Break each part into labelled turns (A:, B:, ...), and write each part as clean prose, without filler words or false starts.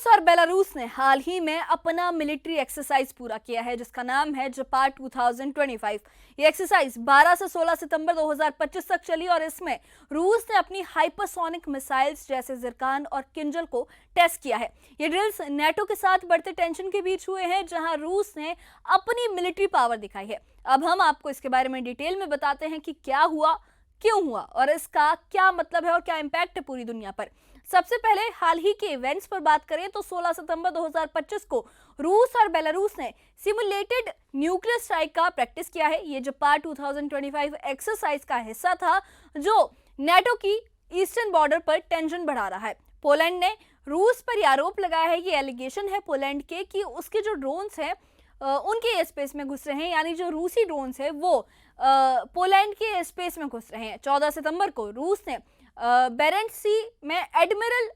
A: रूस और बेलारूस ने हाल ही में अपना मिलिट्री एक्सरसाइज पूरा किया है जिसका नाम है जपार 2025। ये एक्सरसाइज 12 से 16 सितंबर 2025 तक चली और इसमें रूस ने अपनी हाइपरसोनिक मिसाइल्स जैसे जिरकान और किंजल को टेस्ट किया है। ये ड्रिल्स नेटो के साथ बढ़ते टेंशन के बीच हुए हैं जहां रूस ने अपनी मिलिट्री पावर दिखाई है। अब हम आपको इसके बारे में डिटेल में बताते हैं कि क्या हुआ, क्यों हुआ और इसका क्या मतलब है और क्या इंपैक्ट है पूरी दुनिया पर। सबसे पहले हाल ही के इवेंट्स पर बात करें तो 16 सितंबर 2025 को रूस और बेलारूस ने सिमुलेटेड न्यूक्लियर स्ट्राइक का प्रैक्टिस किया है। ये जपार 2025 एक्सरसाइज का हिस्सा था जो नेटो की ईस्टर्न बॉर्डर पर टेंशन बढ़ा रहा है। पोलैंड ने रूस पर यह आरोप लगाया है, ये एलिगेशन है पोलैंड के कि उसके जो ड्रोन्स हैं उनके एयर स्पेस में घुस रहे हैं, यानी जो रूसी ड्रोन्स है वो पोलैंड के एयर स्पेस में घुस रहे हैं। 14 सितंबर को रूस ने बेरेंट्स सी में एडमिरल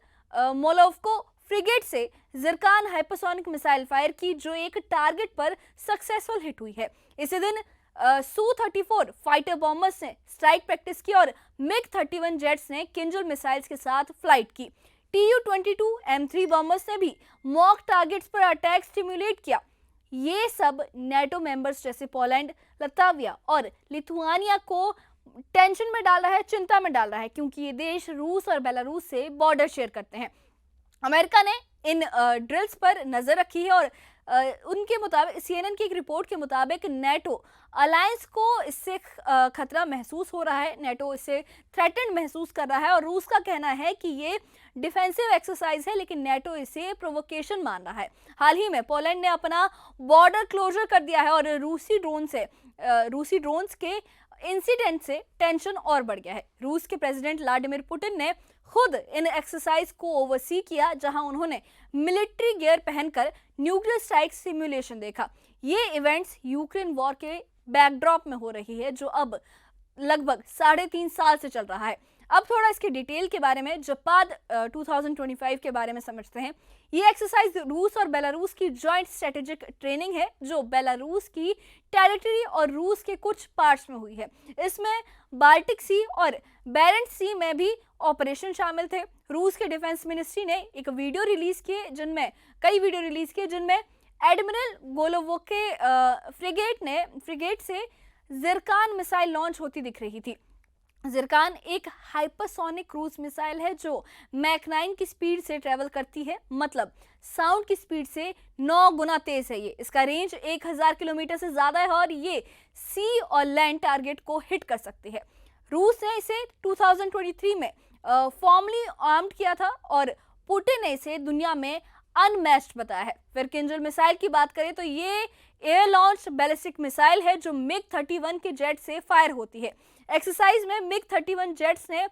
A: मोलोवको फ्रिगेट से जिरकान हाइपरसोनिक मिसाइल फायर की जो एक टारगेट पर सक्सेसफुल हिट हुई है। इसी दिन Su-34 फाइटर बॉम्बर्स ने स्ट्राइक प्रैक्टिस की और MiG-31 जेट्स ने किंजल मिसाइल्स के साथ फ्लाइट की। Tu-22 M3 बॉम्बर्स ने भी मॉक टारगेट्स पर अटैक स्टिमुलेट किया। ये सब नेटो मेंबर्स जैसे पोलैंड, लताविया और लिथुआनिया को टेंशन में डाल रहा है, चिंता में डाल रहा है, क्योंकि ये देश रूस और बेलारूस से बॉर्डर शेयर करते हैं। अमेरिका ने इन ड्रिल्स पर नजर रखी है और उनके मुताबिक CNN की एक रिपोर्ट के मुताबिक नेटो अलायंस को इससे खतरा महसूस हो रहा है, नेटो इससे थ्रेटेंड महसूस कर रहा है और रूस का कहना है कि ये डिफेंसिव एक्सरसाइज है लेकिन नेटो इसे प्रोवोकेशन मान रहा है। हाल ही में पोलैंड ने अपना बॉर्डर क्लोजर कर दिया है और रूसी ड्रोन्स के इंसिडेंट से टेंशन और बढ़ गया है। रूस के प्रेसिडेंट व्लादिमीर पुतिन ने खुद इन एक्सरसाइज को ओवरसी किया जहां उन्होंने मिलिट्री गियर पहनकर न्यूक्लियर स्ट्राइक सिमुलेशन देखा। ये इवेंट्स यूक्रेन वॉर के बैकड्रॉप में हो रही है जो अब लगभग 3.5 साल से चल रहा है। अब थोड़ा इसके डिटेल के बारे में जपार 2025 के बारे में समझते हैं। ये एक्सरसाइज रूस और बेलारूस की जॉइंट स्ट्रेटेजिक ट्रेनिंग है जो बेलारूस की टेरिटरी और रूस के कुछ पार्ट्स में हुई है। इसमें बाल्टिक सी और बेरेंट्स सी में भी ऑपरेशन शामिल थे। रूस के डिफेंस मिनिस्ट्री ने एक वीडियो रिलीज किए जिनमें एडमिरल गोलोवो के फ्रिगेट से जिरकान मिसाइल लॉन्च होती दिख रही थी। जिरकान एक हाइपरसोनिक क्रूज मिसाइल है जो मैक 9 की स्पीड से ट्रेवल करती है, मतलब साउंड की स्पीड से 9 गुना तेज है। इसका रेंज 1000 किलोमीटर से ज्यादा है और ये सी और लैंड टारगेट को हिट कर सकती है। रूस ने इसे 2023 में फॉर्मली आर्म्ड किया था और पुतिन ने इसे दुनिया में अनमैच्ड बताया है। फिर किंजल मिसाइल की बात करें तो ये एयर लॉन्च बैलिस्टिक मिसाइल है जो MiG-31 के जेट से फायर होती है। एक्सरसाइज में MiG-31 जेट्स ने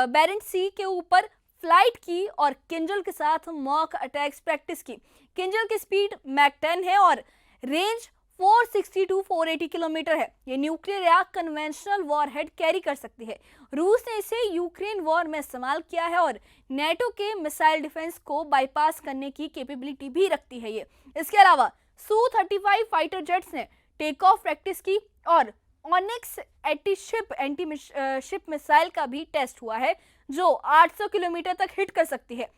A: बेरेंट्स सी के ऊपर फ्लाइट की और किंजल के साथ मॉक अटैक्स प्रैक्टिस की। किंजल की स्पीड मैक 10 है और रेंज 460 to 480 किलोमीटर है। ये न्यूक्लियर या कन्वेंशनल वॉरहेड कैरी कर सकती है। रूस ने इसे यूक्रेन वॉर में इस्तेमाल किया है और नेटो के मिसाइल डिफेंस को बाईपास करने की कैपेबिलिटी भी रखती है ये। इसके अलावा Su-35 फाइटर जेट्स ने टेक ऑफ प्रैक्टिस की और ऑनिक्स एंटी-शिप मिसाइल का भी टेस्ट हुआ है जो 800 किलोमीटर तक हिट कर सकती है।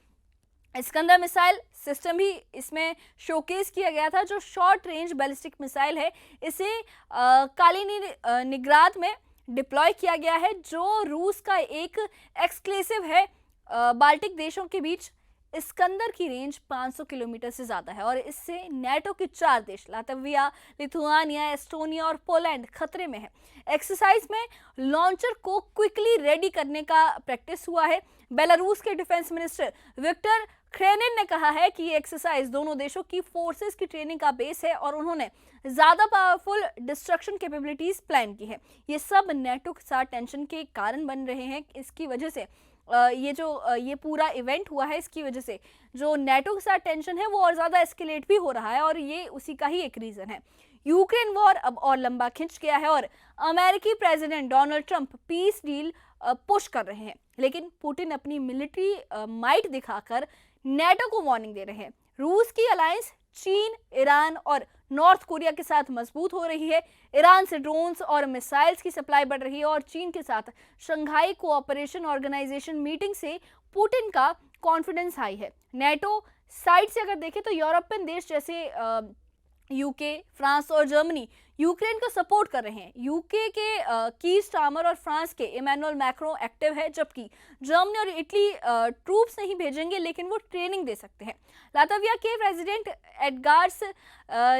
A: इस्कंदर मिसाइल सिस्टम भी इसमें शोकेस किया गया था जो शॉर्ट रेंज बैलिस्टिक मिसाइल है। इसे कालिनिग्राद में डिप्लॉय किया गया है जो रूस का एक एक्सक्लेसिव है। बाल्टिक देशों के बीच इस्कंदर की रेंज 500 किलोमीटर से ज्यादा है और इससे नेटो के 4 देश लातविया, लिथुआनिया, एस्टोनिया और पोलैंड खतरे में है। एक्सरसाइज में लॉन्चर को क्विकली रेडी करने का प्रैक्टिस हुआ है। बेलारूस के डिफेंस मिनिस्टर विक्टर क्रेनिन ने कहा है कि ये एक्सरसाइज दोनों देशों की फोर्सेस की ट्रेनिंग का बेस है और उन्होंने ज्यादा पावरफुल डिस्ट्रक्शन कैपेबिलिटीज प्लान की है। ये सब नेटो के साथ टेंशन के कारण बन रहे हैं। इसकी वजह से ये पूरा इवेंट हुआ है, इसकी वजह से जो नेटो के साथ टेंशन है वो और ज़्यादा एस्केलेट भी हो रहा है और ये उसी का ही एक रीज़न है। यूक्रेन वॉर अब और लंबा खिंच गया है और अमेरिकी president Donald Trump peace deal push कर रहे हैं, लेकिन पुतिन अपनी मिलिट्री माइट दिखाकर नेटो को वार्निंग दे रहे हैं। रूस की अलायंस चीन, ईरान और नॉर्थ कोरिया के साथ मजबूत हो रही है। ईरान से ड्रोन्स और मिसाइल्स की सप्लाई बढ़ रही है और चीन के साथ शंघाई कोऑपरेशन ऑर्गेनाइजेशन मीटिंग से पुतिन का कॉन्फिडेंस हाई है। नेटो साइड से अगर देखें तो यूरोपियन देश जैसे यूके, फ्रांस और जर्मनी यूक्रेन को सपोर्ट कर रहे हैं। यूके के की स्टार्मर और फ्रांस के इमैनुअल मैक्रो एक्टिव है, जबकि जर्मनी और इटली ट्रूप्स नहीं भेजेंगे लेकिन वो ट्रेनिंग दे सकते हैं। लातविया के प्रेसिडेंट एडगार्स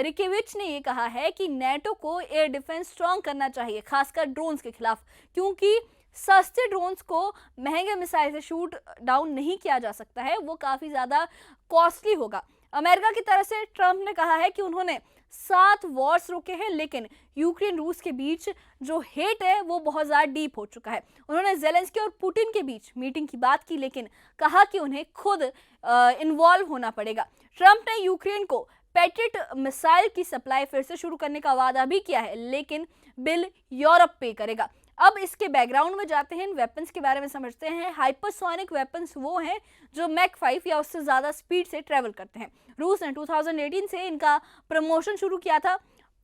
A: रिकेविच ने ये कहा है कि नेटो को एयर डिफेंस स्ट्रॉन्ग करना चाहिए, खासकर ड्रोन्स के खिलाफ, क्योंकि सस्ते ड्रोन्स को महंगे मिसाइल से शूट डाउन नहीं किया जा सकता है, वो काफ़ी ज़्यादा कॉस्टली होगा। अमेरिका की तरफ से ट्रंप ने कहा है कि उन्होंने 7 वॉर्स रोके हैं, लेकिन यूक्रेन रूस के बीच जो हेट है वो बहुत ज़्यादा डीप हो चुका है। उन्होंने जेलेंस्की और पुतिन के बीच मीटिंग की बात की, लेकिन कहा कि उन्हें खुद इन्वॉल्व होना पड़ेगा। ट्रंप ने यूक्रेन को पैट्रियट मिसाइल की सप्लाई फिर से शुरू करने का वादा भी किया है, लेकिन बिल यूरोप पे करेगा। अब इसके बैकग्राउंड में जाते हैं, इन वेपन्स के बारे में समझते हैं। हाइपरसोनिक वेपन्स वो हैं जो मैक 5 या उससे ज़्यादा स्पीड से ट्रेवल करते हैं। रूस ने 2018 से इनका प्रमोशन शुरू किया था।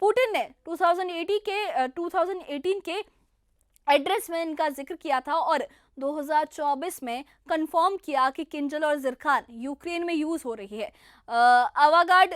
A: पुतिन ने 2018 के एड्रेस में इनका जिक्र किया था और 2024 में कंफर्म किया कि किंजल और जिरखान यूक्रेन में यूज़ हो रही है। अवागार्ड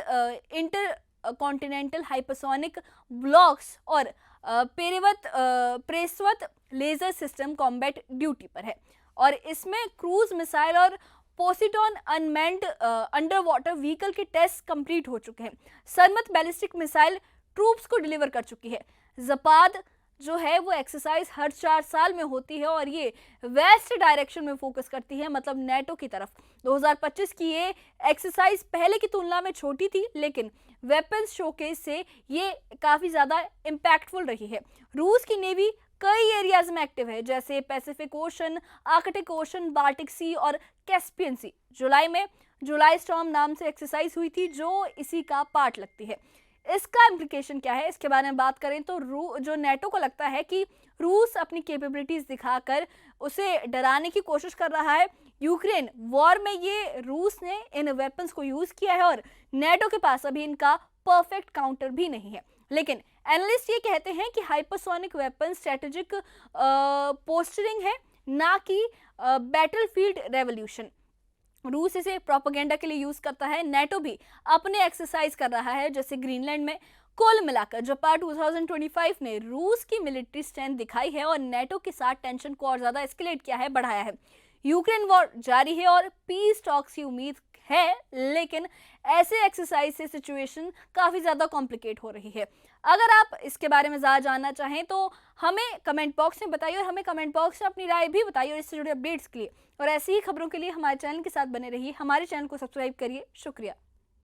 A: इंटर कॉन्टिनेंटल हाइपरसोनिक ब्लॉक्स और प्रेसवत लेजर सिस्टम कॉम्बैट ड्यूटी पर है और इसमें क्रूज मिसाइल और Poseidon unmanned under water vehicle के टेस्ट कंप्लीट हो चुके हैं। सरमत बैलिस्टिक मिसाइल ट्रूप्स को डिलीवर कर चुकी है। जपाद जो है वो एक्सरसाइज हर 4 साल में होती है और ये वेस्ट डायरेक्शन में फोकस करती है, मतलब नेटो की तरफ। 2025 की ये एक्सरसाइज पहले की तुलना में छोटी थी, लेकिन वेपन्स शोकेस से ये काफ़ी ज़्यादा इम्पैक्टफुल रही है। रूस की नेवी कई एरियाज में एक्टिव है, जैसे Pacific Ocean, Arctic Ocean, Baltic Sea और कैस्पियन सी। जुलाई में जुलाई स्टॉर्म नाम से एक्सरसाइज हुई थी जो इसी का पार्ट लगती है। इसका इम्प्लीकेशन क्या है, इसके बारे में बात करें तो जो नेटो को लगता है कि रूस अपनी कैपेबिलिटीज दिखाकर उसे डराने की कोशिश कर रहा है। यूक्रेन वॉर में ये रूस ने इन वेपन्स को यूज किया है और नेटो के पास अभी इनका परफेक्ट काउंटर भी नहीं है। लेकिन एनालिस्ट ये कहते हैं कि हाइपरसोनिक वेपन स्ट्रेटेजिक पोस्टरिंग है, ना कि बैटलफील्ड रेवोल्यूशन। रूस इसे प्रोपेगेंडा के लिए यूज करता है। नेटो भी अपने एक्सरसाइज कर रहा है, जैसे ग्रीनलैंड में। कुल मिलाकर जापान 2025 ने रूस की मिलिट्री स्ट्रेंथ दिखाई है और नेटो के साथ टेंशन को और ज्यादा एस्केलेट किया है, बढ़ाया है। यूक्रेन वॉर जारी है और पीस टॉक्स की उम्मीद है, लेकिन ऐसे एक्सरसाइज से सिचुएशन काफ़ी ज़्यादा कॉम्प्लिकेट हो रही है। अगर आप इसके बारे में ज़्यादा जानना चाहें तो हमें कमेंट बॉक्स में बताइए और हमें कमेंट बॉक्स में अपनी राय भी बताइए। और इससे जुड़े अपडेट्स के लिए और ऐसी ही खबरों के लिए हमारे चैनल के साथ बने रहिए। हमारे चैनल को सब्सक्राइब करिए। शुक्रिया।